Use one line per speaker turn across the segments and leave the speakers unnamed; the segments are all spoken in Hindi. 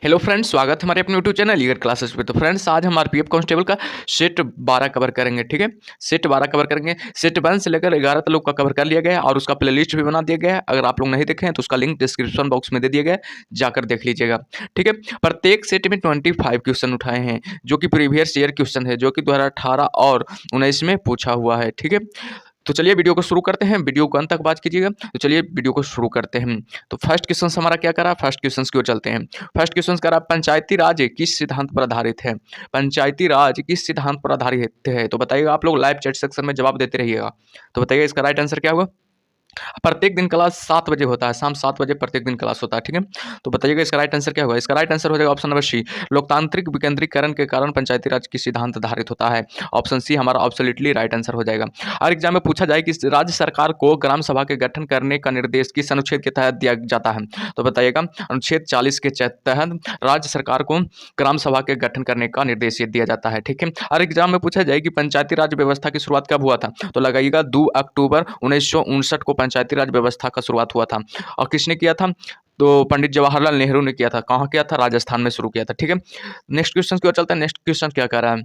हेलो फ्रेंड्स, स्वागत है हमारे अपने यूट्यूब चैनल ईगर क्लासेस पे। तो फ्रेंड्स, आज हम आरपीएफ कांस्टेबल का सेट 12 कवर करेंगे। ठीक है, सेट 12 कवर करेंगे। सेट 1 से लेकर 11 तक का कवर कर लिया गया है और उसका प्ले लिस्ट भी बना दिया गया है। अगर आप लोग नहीं देखे हैं तो उसका लिंक डिस्क्रिप्शन बॉक्स में दे दिया गया है, जाकर देख लीजिएगा। ठीक है, प्रत्येक सेट में 25 क्वेश्चन उठाए हैं, जो कि प्रीवियस ईयर क्वेश्चन है, जो कि 2018 और 19 में पूछा हुआ है। ठीक है, तो चलिए वीडियो को शुरू करते हैं। वीडियो को अंत तक बात कीजिएगा। तो चलिए वीडियो को शुरू करते हैं। तो फर्स्ट क्वेश्चन हमारा क्या करा, फर्स्ट क्वेश्चन की ओर चलते हैं। फर्स्ट क्वेश्चन करा, पंचायती राज किस सिद्धांत पर आधारित है? पंचायती राज किस सिद्धांत पर आधारित है? तो बताइएगा। आप लोग लाइव चैट सेक्शन में जवाब देते रहिएगा। तो बताइएगा इसका राइट आंसर क्या होगा। प्रत्येक दिन क्लास 7 बजे होता है, शाम 7 बजे प्रत्येक दिन क्लास होता है। ठीक है, तो बताइएगा इसका राइट आंसर क्या होगा। इसका राइट आंसर हो जाएगा ऑप्शन नंबर सी, लोकतांत्रिक विकेंद्रीकरण के कारण पंचायती राज की सिद्धांत आधारित होता है। ऑप्शन सी हमारा ऑब्सोल्युटली राइट आंसर हो जाएगा। और एग्जाम में पूछा जाए कि राज्य सरकार को ग्राम सभा के गठन करने का निर्देश किस अनुच्छेद के तहत दिया जाता है? तो बताइएगा अनुच्छेद 40 के तहत राज्य सरकार को ग्राम सभा के गठन करने का निर्देश दिया जाता है। ठीक है, और एग्जाम में पूछा जाए कि पंचायती राज व्यवस्था की शुरुआत कब हुआ था? तो लगाइएगा 2 अक्टूबर 1959 को पंचायती राज व्यवस्था का शुरुआत हुआ था। और किसने किया था? तो पंडित जवाहरलाल नेहरू ने किया था। कहाँ किया था? राजस्थान में शुरू किया था। ठीक है, नेक्स्ट क्वेश्चन की ओर चलते हैं। नेक्स्ट क्वेश्चन क्या कह रहा है?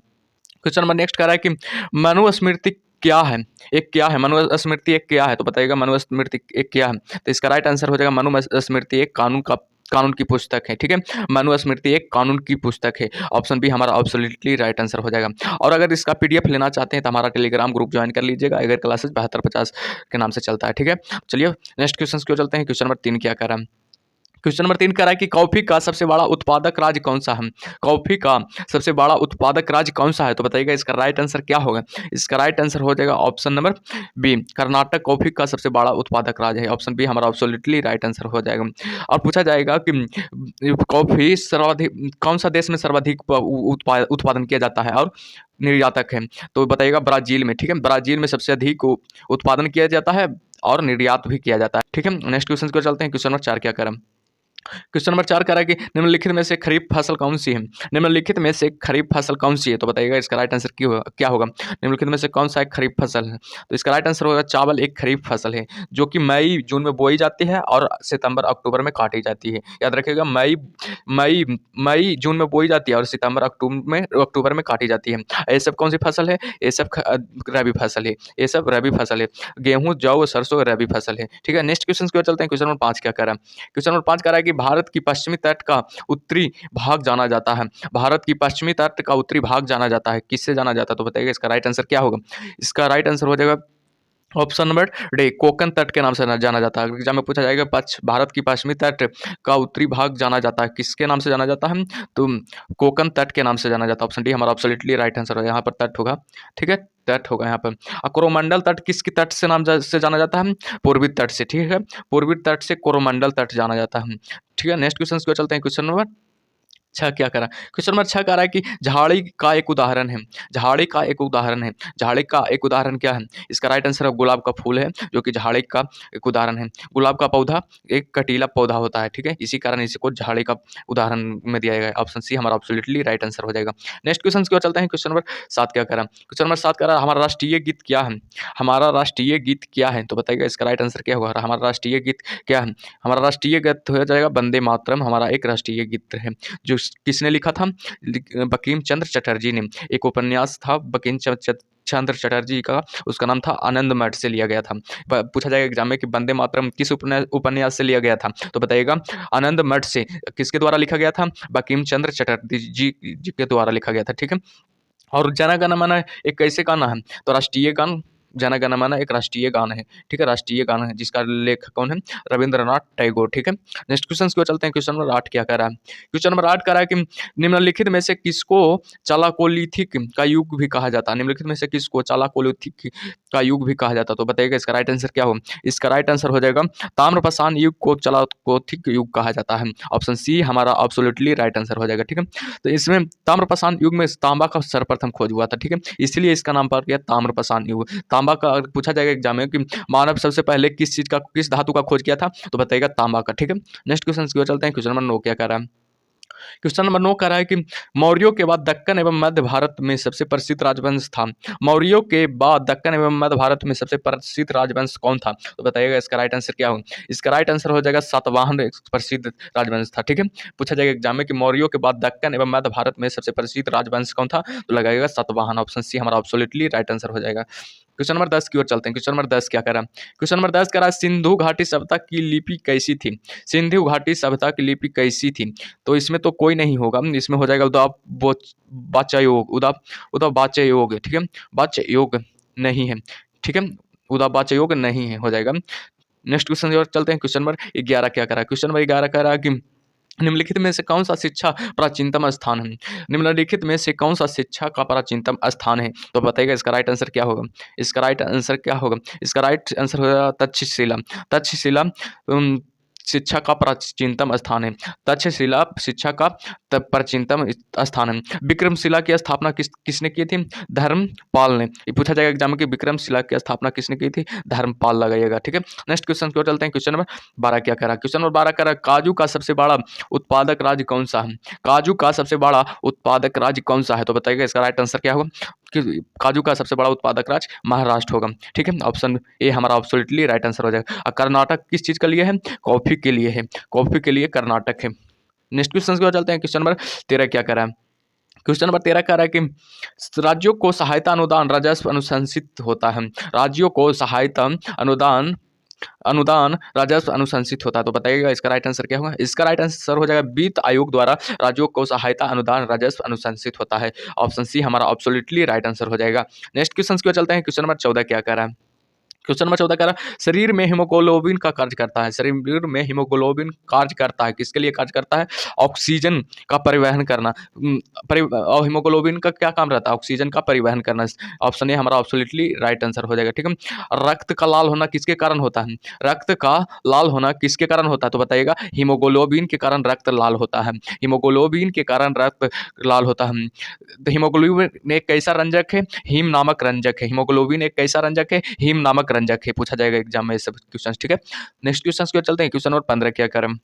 क्वेश्चन नंबर नेक्स्ट कह रहा है कि मनुस्मृति क्या है? एक क्या है? मनुस्मृति एक क्या है? तो बताइएगा मनुस्मृति एक क्या है। तो इसका राइट आंसर हो जाएगा मनुस्मृति एक कानून की पुस्तक है। ठीक है, मनुस्मृति एक कानून की पुस्तक है। ऑप्शन बी हमारा ऑब्सोल्युटली राइट आंसर हो जाएगा। और अगर इसका पीडीएफ लेना चाहते हैं तो हमारा टेलीग्राम ग्रुप ज्वाइन कर लीजिएगा, अगर क्लासेस 7250 के नाम से चलता है। ठीक है, चलिए नेक्स्ट क्वेश्चन क्यों चलते हैं। क्वेश्चन नंबर 3 क्या कर रहा है? क्वेश्चन नंबर 3 कह रहा है कि कॉफी का सबसे बड़ा उत्पादक राज्य कौन सा है? कॉफी का सबसे बड़ा उत्पादक राज्य कौन सा है? तो बताइएगा इसका राइट आंसर क्या होगा। इसका राइट आंसर हो जाएगा option number B, Karnataka coffee का सबसे बड़ा उत्पादक राज्य है। ऑप्शन बी हमारा एब्सोल्युटली राइट आंसर हो जाएगा। और पूछा जाएगा कि कॉफी सर्वाधिक कौन सा देश में सर्वाधिक उत्पादन किया जाता है और निर्यातक है? तो बताइएगा ब्राजील में। ठीक है, ब्राजील में सबसे अधिक उत्पादन किया जाता है और निर्यात भी किया जाता है। ठीक है, नेक्स्ट क्वेश्चन को चलते हैं। क्वेश्चन नंबर 4 क्या करें? क्वेश्चन नंबर 4 कह रहा है कि निम्नलिखित में से खरीफ फसल कौन सी है? निम्नलिखित में से खरीफ फसल कौन सी है? तो बताइएगा इसका राइट आंसर क्या होगा। निम्नलिखित में से कौन सा एक खरीफ फसल है? तो इसका राइट आंसर होगा चावल एक खरीफ फसल है, जो कि मई जून में बोई जाती है और सितंबर अक्टूबर में काटी जाती है। याद रखिएगा, मई मई मई जून में बोई जाती है और सितंबर अक्टूबर में काटी जाती है। ये सब कौन सी फसल है? ये सब रबी फसल है। ये सब रबी फसल है। गेहूँ, जौ, सरसों रबी फसल है। ठीक है, नेक्स्ट क्वेश्चन की ओर चलते हैं। क्वेश्चन नंबर 5 क्या कर रहा है? क्वेश्चन नंबर 5 कह रहा है कि भारत की पश्चिमी तट का उत्तरी भाग जाना जाता है। भारत की पश्चिमी तट का उत्तरी भाग जाना जाता है, किससे जाना जाता है? तो बताइएगा इसका राइट आंसर क्या होगा। इसका राइट आंसर हो जाएगा ऑप्शन नंबर डी, कोंकण तट के नाम से जाना जाता है। एग्जाम में पूछा जाएगा भारत की पश्चिमी तट का उत्तरी भाग जाना जाता है, किसके नाम से जाना जाता है? तो कोंकण तट के नाम से जाना जाता है। ऑप्शन डी हमारा एब्सोल्युटली राइट आंसर है। यहाँ पर तट होगा। ठीक है, तट होगा यहाँ पर। कोरोमंडल तट किसकी तट से से जाना जाता है? पूर्वी तट से। ठीक है, पूर्वी तट से कोरोमंडल तट जाना जाता है। ठीक है, नेक्स्ट क्वेश्चन को चलते हैं। क्वेश्चन नंबर 6 क्या करा? क्वेश्चन नंबर 6 कह रहा है कि झाड़ी का एक उदाहरण है। झाड़ी का एक उदाहरण है। झाड़ी का एक उदाहरण क्या है? इसका राइट आंसर गुलाब का फूल है, जो कि झाड़ी का एक उदाहरण है। गुलाब का पौधा एक कटीला पौधा होता है। ठीक है, इसी कारण इसको झाड़ी का उदाहरण में दिया गया है। ऑप्शन सी हमारा एब्सोल्युटली राइट आंसर हो जाएगा। नेक्स्ट क्वेश्चन की ओर चलते हैं। क्वेश्चन नंबर 7 क्या कह रहा है? क्वेश्चन नंबर 7 कह रहा है हमारा राष्ट्रीय गीत क्या है? हमारा राष्ट्रीय गीत क्या है? तो बताइएगा इसका राइट आंसर क्या होगा। हमारा राष्ट्रीय गीत क्या है? हमारा राष्ट्रीय गीत हो जाएगा वंदे मातरम। हमारा एक राष्ट्रीय गीत है, जो किसने लिखा था? बंकिम चंद्र चटर्जी ने। एक उपन्यास था बंकिम चंद्र चटर्जी का, उसका नाम था आनंद मठ से लिया गया था। पूछा जाएगा एग्जाम में कि वंदे मातरम किस उपन्यास से लिया गया था? तो बताइएगा आनंद मठ से। किसके द्वारा लिखा गया था? बंकिम चंद्र चटर्जी जी के द्वारा लिखा गया था। ठीक है, और जन गण मन एक कैसे गाना है? तो राष्ट्रीय गान। जन गण मन एक राष्ट्रीय गान है। ठीक है, राष्ट्रीय गान है, जिसका लेखक कौन है? रविंद्रनाथ टैगोर। ठीक है, नेक्स्ट क्वेश्चन की ओर चलते हैं। क्वेश्चन नंबर 8 क्या कह रहा है? क्वेश्चन नंबर 8 कह रहा है कि निम्नलिखित में से किसको चालाकोलिथिक का युग भी कहा जाता है? निम्नलिखित में से किसको चालाकोलिथिक का युग भी कहा जाता है? तो बताइएगा इसका राइट आंसर क्या हो। इसका राइट आंसर हो जाएगा ताम्रपाषाण युग को चालाकोलिथिक युग कहा जाता है। ऑप्शन सी हमारा एब्सोल्युटली राइट आंसर हो जाएगा। ठीक है, तो इसमें ताम्रपाषाण युग में तांबा का सर्वप्रथम खोज हुआ था। ठीक है, इसलिए इसका नाम पड़ गया ताम्रपाषाण युग। तांबा का अगर पूछा जाएगा एग्जाम में कि मानव सबसे पहले किस धातु का खोज किया था? तो बताइएगा तांबा का। ठीक है, नेक्स्ट क्वेश्चन की ओर चलते हैं। क्वेश्चन नंबर 9 क्या कह रहा है? क्वेश्चन नंबर 9 कह रहा है कि मौर्यों के बाद दक्कन एवं मध्य भारत में सबसे प्रसिद्ध राजवंश था। मौर्यों के बाद दक्कन एवं मध्य भारत में सबसे प्रसिद्ध राजवंश कौन था? तो बताइएगा इसका राइट आंसर क्या होगा। इसका राइट आंसर हो जाएगा सातवाहन एक प्रसिद्ध राजवंश था। ठीक है, पूछा जाएगा एग्जाम में कि मौर्यों के बाद दक्कन एवं मध्य भारत में सबसे प्रसिद्ध राजवंश कौन था? तो लगाएगा सातवाहन। ऑप्शन सी हमारा एब्सोल्युटली राइट आंसर हो जाएगा। क्वेश्चन नंबर 10 की ओर चलते हैं। क्वेश्चन नंबर 10 क्या कह रहा है? क्वेश्चन नंबर 10 कह रहा है सिंधु घाटी सभ्यता की लिपि कैसी थी? सिंधु घाटी सभ्यता की लिपि कैसी थी? तो इसमें तो कोई नहीं होगा, इसमें हो जाएगा उदा बाचा योग, उदा उदा बाचे योग। ठीक है, बाचे योग नहीं है। ठीक है, उदा बाचे योग नहीं है, हो जाएगा। नेक्स्ट क्वेश्चन की ओर चलते हैं। क्वेश्चन नंबर 11 क्या कह रहा है? क्वेश्चन नंबर 11 कह रहा है कि निम्नलिखित में से कौन सा शिक्षा प्राचीनतम स्थान है? निम्नलिखित में से कौन सा शिक्षा का प्राचीनतम स्थान है? तो बताइएगा इसका राइट आंसर क्या होगा। इसका राइट आंसर क्या होगा? इसका राइट आंसर होगा तक्षशिला। तक्षशिला शिक्षा का प्राचीनतम स्थान है। तक्षशिला शिक्षा का प्राचीनतम स्थान है। विक्रमशिला की स्थापना किसने की थी? धर्मपाल ने। ये पूछा जाएगा एग्जाम में कि विक्रमशिला की स्थापना किसने की थी? धर्मपाल लगाइएगा। ठीक है, नेक्स्ट क्वेश्चन की ओर चलते हैं। क्वेश्चन नंबर 12 क्या कह रहा है? क्वेश्चन नंबर 12 कह रहा है काजू का सबसे बड़ा उत्पादक राज्य कौन सा है? काजू का सबसे बड़ा उत्पादक राज्य कौन सा है? तो बताइएगा इसका राइट आंसर क्या होगा कि काजू का सबसे बड़ा उत्पादक राज्य महाराष्ट्र होगा। ठीक है, ऑप्शन ए हमारा एब्सोल्युटली राइट आंसर हो जाएगा। और कर्नाटक किस चीज़ के लिए है? कॉफी के लिए है। कॉफी के लिए कर्नाटक है। नेक्स्ट क्वेश्चन की ओर चलते हैं। क्वेश्चन नंबर 13 क्या कह रहा है? क्वेश्चन नंबर 13 कह रहा है कि राज्यों को सहायता अनुदान राजस्व अनुशंसित होता है। राज्यों को सहायता अनुदान अनुदान राजस्व अनुशंसित होता है। तो बताइएगा इसका राइट आंसर क्या होगा। इसका राइट आंसर हो जाएगा वित्त आयोग द्वारा राज्यों को सहायता अनुदान राजस्व अनुशंसित होता है। ऑप्शन सी हमारा एब्सोल्युटली राइट आंसर हो जाएगा। नेक्स्ट क्वेश्चन की ओर चलते हैं। क्वेश्चन नंबर 14 क्या कह रहा है? क्वेश्चन नंबर 14 कह रहा है शरीर में हीमोग्लोबिन का कार्य करता है। शरीर में हीमोग्लोबिन कार्य करता है, किसके लिए कार्य करता है? ऑक्सीजन का परिवहन करना। और हीमोग्लोबिन का क्या काम रहता है? ऑक्सीजन का परिवहन करना। ऑप्शन ए हमारा एब्सोल्युटली राइट आंसर हो जाएगा। ठीक है, रक्त का लाल होना किसके कारण होता है? रक्त का लाल होना किसके कारण होता है? तो बताइएगा हीमोग्लोबिन के कारण रक्त लाल होता है। हीमोग्लोबिन के कारण रक्त लाल होता है। हीमोग्लोबिन एक कैसा रंजक है? हीम नामक रंजक है। हीमोग्लोबिन एक कैसा रंजक है? हीम नामक रंजक है। पूछा जाएगा एग्जाम में ये सब क्वेश्चन। ठीक है, नेक्स्ट क्वेश्चन की ओर चलते हैं। क्वेश्चन नंबर 15 क्या करें?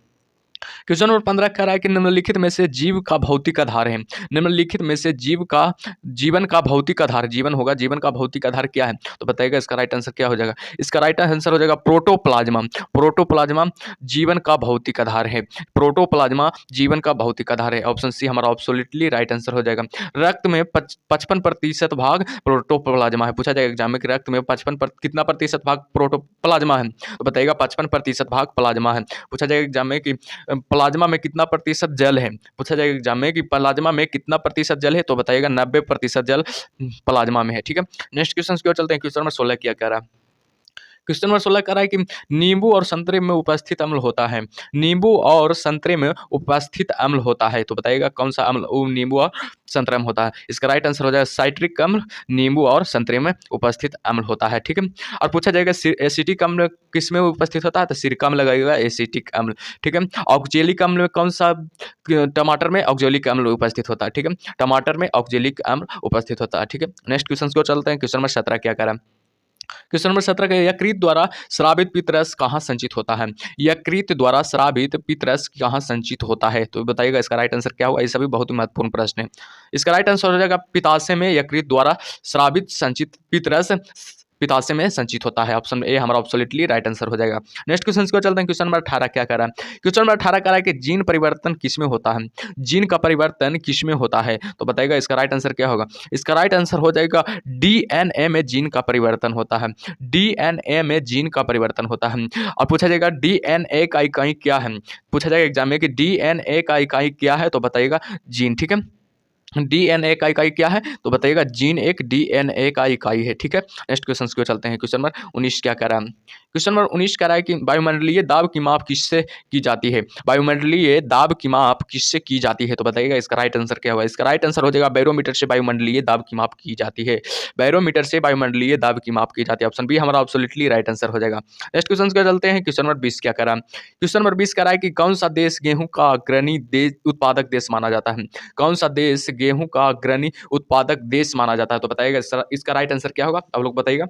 क्वेश्चन नंबर 15 कह रहा है कि निम्नलिखित में से जीव का भौतिक आधार है। निम्नलिखित में से जीवन का भौतिक आधार, जीवन होगा, जीवन का भौतिक आधार क्या है? तो बताइएगा इसका राइट आंसर क्या हो जाएगा। इसका राइट आंसर हो जाएगा प्रोटोप्लाज्मा। प्रोटोप्लाज्मा जीवन का भौतिक आधार है। प्रोटोप्लाज्मा जीवन का भौतिक आधार है। ऑप्शन सी हमारा एब्सोल्युटली राइट आंसर हो जाएगा। रक्त में 55% भाग प्रोटोप्लाज्मा है। पूछा जाएगा एग्जाम में कि रक्त में 55 कितना प्रतिशत भाग प्रोटोप्लाज्मा है? तो बताइएगा 55% भाग प्लाज्मा है। पूछा जाएगा एग्जाम में कि प्लाज्मा में कितना प्रतिशत जल है? पूछा जाएगा एग्जाम में कि प्लाज्मा में कितना प्रतिशत जल है? तो बताइएगा 90% जल प्लाज्मा में है। ठीक है, नेक्स्ट क्वेश्चन की ओर चलते हैं। क्वेश्चन नंबर 16 क्या कह रहा है? क्वेश्चन नंबर 16 कह रहा है कि नींबू और संतरे में उपस्थित अम्ल होता है। नींबू और संतरे में उपस्थित अम्ल होता है। तो बताइएगा कौन सा अम्ल नींबू और संतरे में होता है? इसका राइट आंसर हो जाएगा साइट्रिक अम्ल नींबू और संतरे में उपस्थित अम्ल होता है। ठीक है, और पूछा जाएगा एसिटिक अम्ल किस में उपस्थित होता है? तो सिरका में लगाइएगा एसिटिक अम्ल। ठीक है, ऑक्जेलिक अम्ल में कौन सा? टमाटर में ऑक्जेलिक अम्ल उपस्थित होता है। ठीक है, टमाटर में ऑक्जेलिक अम्ल उपस्थित होता है। ठीक है, नेक्स्ट क्वेश्चन को चलते हैं। क्वेश्चन नंबर 17 क्या कह रहा है? क्वेश्चन नंबर 17 का यकृत द्वारा स्रावित पित्तरस कहाँ संचित होता है? यकृत द्वारा स्रावित पित्तरस कहाँ संचित होता है? तो बताइएगा इसका राइट आंसर क्या होगा। ये सभी बहुत ही महत्वपूर्ण प्रश्न है। इसका राइट आंसर हो जाएगा पित्ताशय में यकृत द्वारा स्रावित संचित पित्तरस पित्ताशय में संचित होता है। ऑप्शन ए हमारा एब्सोल्युटली राइट आंसर हो जाएगा। नेक्स्ट क्वेश्चन को चलते हैं। क्वेश्चन नंबर 18 क्या कह रहा है? क्वेश्चन नंबर 18 कह रहा है कि जीन परिवर्तन किसमें होता है? जीन का परिवर्तन किसमें होता है? तो बताइएगा इसका राइट आंसर क्या होगा। इसका राइट आंसर हो जाएगा डीएनए में जीन का परिवर्तन होता है। डीएनए में जीन का परिवर्तन होता है। और पूछा जाएगा डीएनए का इकाई क्या है? पूछा जाएगा एग्जाम में कि डीएनए का इकाई क्या है? तो बताइएगा जीन। ठीक है, डीएनए का इकाई क्या है? तो बताइएगा जीन एक डीएनए का इकाई है। ठीक है, नेक्स्ट क्वेश्चन को चलते हैं। क्वेश्चन नंबर 19 क्या कह रहा है? क्वेश्चन नंबर 19 कह रहा है कि वायुमंडलीय दाब की माप किससे की जाती है? वायुमंडलीय दाब की माप किससे की जाती है? तो बताइएगा इसका राइट आंसर क्या होगा। इसका राइट आंसर हो जाएगा बैरोमीटर से वायुमंडलीय दाब की माप की जाती है। बैरोमीटर से वायुमंडलीय दाब की माप की जाती है। ऑप्शन बी हमारा एब्सोल्युटली राइट आंसर हो जाएगा। नेक्स्ट क्वेश्चन को चलते हैं। क्वेश्चन नंबर 20 क्या कह रहा है? क्वेश्चन नंबर 20 कह रहा है कि कौन सा देश गेहूं का अग्रणी देश उत्पादक देश माना जाता है? कौन सा देश गेहूं का अग्रणी उत्पादक देश माना जाता है? तो बताइएगा इसका राइट आंसर क्या होगा। आप लोग बताइएगा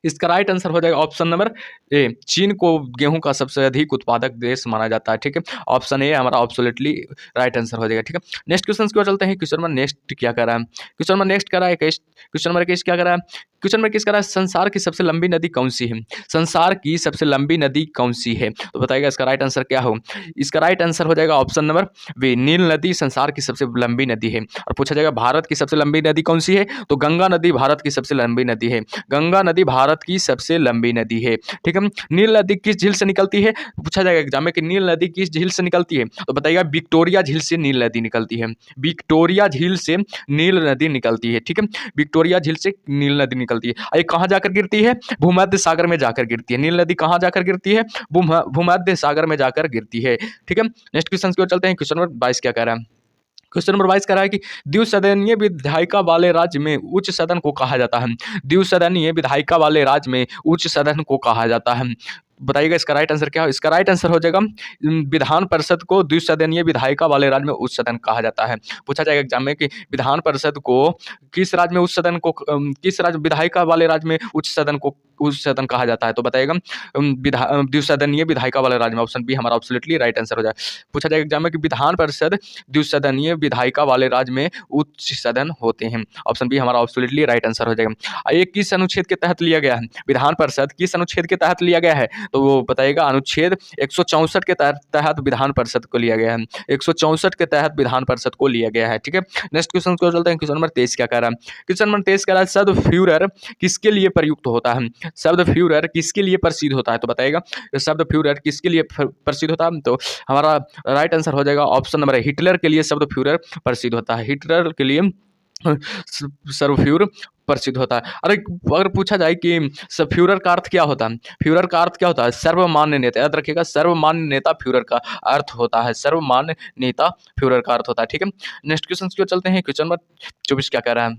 इसका राइट आंसर हो जाएगा ऑप्शन नंबर ए। चीन को गेहूं का सबसे अधिक उत्पादक देश माना जाता है, ठीक है। ऑप्शन ए हमारा ऑब्सोल्युटली राइट आंसर हो जाएगा, ठीक है। नेक्स्ट क्वेश्चन की ओर चलते हैं। क्वेश्चन नंबर नेक्स्ट क्या कर रहा है? क्वेश्चन नंबर नेक्स्ट कर रहा है क्वेश्चन नंबर किस क्या कर रहा है? क्वेश्चन नंबर किस कर रहा है? संसार की सबसे लंबी नदी कौन सी है? संसार की सबसे लंबी नदी कौन सी है? तो बताइएगा इसका राइट आंसर क्या हो? इसका राइट आंसर हो जाएगा ऑप्शन नंबर बी। नील नदी संसार की सबसे लंबी नदी है। और पूछा जाएगा भारत की सबसे लंबी नदी कौन सी है? तो गंगा नदी भारत की सबसे लंबी नदी है। गंगा नदी भारत की सबसे लंबी नदी है, ठीक है। नील नदी किस झील से निकलती है? पूछा जाएगा एग्जाम में कि नील नदी किस झील से निकलती है? तो बताइएगा विक्टोरिया झील से नील नदी निकलती है। विक्टोरिया झील से नील नदी निकलती है, ठीक है। विक्टोरिया झील से नील नदी निकलती है। ये कहाँ जाकर गिरती है? भूमध्य सागर में जाकर गिरती है। नील नदी कहाँ जाकर गिरती है? भूमध्य सागर में जाकर गिरती है, ठीक है। नेक्स्ट क्वेश्चन की ओर चलते हैं। क्वेश्चन नंबर 22 क्या कह रहा है? क्वेश्चन नंबर 22 कह रहा है कि द्विसदनीय विधायिका वाले राज्य में उच्च सदन को कहा जाता है। द्विसदनीय विधायिका वाले राज्य में उच्च सदन को कहा जाता है। बताइएगा इसका राइट आंसर क्या हो? इसका राइट आंसर हो जाएगा विधान परिषद को द्विसदनीय विधायिका वाले राज्य में उच्च सदन कहा जाता है। पूछा जाएगा एग्जाम में कि विधान परिषद को किस राज्य में उच्च सदन को किस राज्य विधायिका वाले राज्य में उच्च सदन कहा जाता है? तो बताइएगा द्विसदनीय विधायिका वाले राज्य में। ऑप्शन बी हमारा एब्सोल्युटली राइट आंसर हो जाए। पूछा जाएगा एग्जाम में कि विधान परिषद द्विसदनीय विधायिका वाले राज्य में उच्च सदन होते हैं। ऑप्शन बी हमारा एब्सोल्युटली राइट आंसर हो जाएगा। ये किस अनुच्छेद के तहत लिया गया है? विधान परिषद किस अनुच्छेद के तहत लिया गया है? तो वो बताइएगा अनुच्छेद 164 के तहत विधान परिषद को लिया गया है। 164 के तहत विधान परिषद को लिया गया है, ठीक है। नेक्स्ट क्वेश्चन को चलते हैं। क्वेश्चन नंबर 23 क्या कह रहा है? क्वेश्चन नंबर 23 कह रहा है शब्द फ्यूरर किसके लिए प्रयुक्त होता है? शब्द फ्यूरर किसके लिए प्रसिद्ध होता है? तो बताइएगा शब्द फ्यूरर किसके लिए प्रसिद्ध होता है? तो हमारा राइट आंसर हो जाएगा ऑप्शन नंबर हिटलर के लिए शब्द फ्यूरर प्रसिद्ध होता है। हिटलर के लिए सर्वफ्यूर प्रसिद्ध होता है। अरे अगर पूछा जाए कि फ्यूरर का अर्थ क्या होता है? फ्यूरर का अर्थ क्या होता है? सर्वमान्य नेता। याद रखिएगा सर्वमान्य नेता फ्यूरर का अर्थ होता है। सर्वमान्य नेता फ्यूरर का अर्थ होता है, ठीक है। नेक्स्ट क्वेश्चन की ओर चलते हैं। क्वेश्चन नंबर 24 क्या कह रहा है?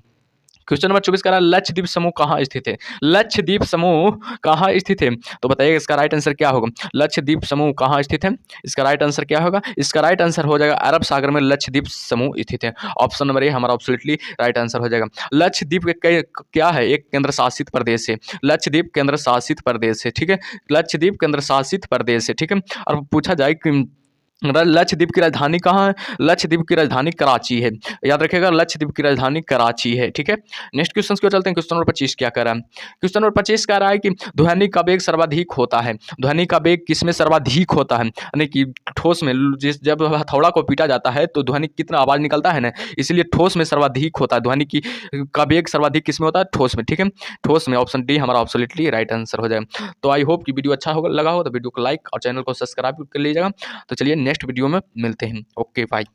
क्वेश्चन नंबर 24 कह रहा है लक्षद्वीप समूह कहाँ स्थित है? लक्षद्वीप समूह कहाँ स्थित है? तो बताइए इसका राइट आंसर क्या होगा? लक्षद्वीप समूह कहाँ स्थित है? इसका राइट आंसर क्या होगा? इसका राइट आंसर हो जाएगा अरब सागर में लक्षद्वीप समूह स्थित है। ऑप्शन नंबर ए हमारा एब्सोल्युटली राइट आंसर हो जाएगा। लक्षद्वीप क्या है? एक केंद्र शासित प्रदेश है। लक्षद्वीप केंद्र शासित प्रदेश है, ठीक है। लक्षद्वीप केंद्र शासित प्रदेश है, ठीक है। और पूछा जाए कि लक्षद्वीप की राजधानी कहाँ है? लक्षद्वीप की राजधानी कराची है। याद रखिएगा लक्षद्वीप की राजधानी कराची है, ठीक है। नेक्स्ट क्वेश्चन को चलते हैं। क्वेश्चन नंबर 25 क्या कह रहा है? क्वेश्चन नंबर 25 कह रहा है कि ध्वनि का वेग सर्वाधिक होता है। ध्वनि का वेग किसमें सर्वाधिक होता है? यानी कि ठोस में जब हथौड़ा को पीटा जाता है तो ध्वनि कितना आवाज निकलता है ना, इसलिए ठोस में सर्वाधिक होता है। ध्वनि की का वेग सर्वाधिक किसमें होता है? ठोस में, ठीक है। ठोस में। ऑप्शन डी हमारा एब्सोल्युटली राइट आंसर हो जाएगा। तो आई होप कि वीडियो अच्छा लगा हो तो वीडियो को लाइक और चैनल को सब्सक्राइब कर लीजिएगा। तो चलिए नेक्स्ट वीडियो में मिलते हैं। Okay bye.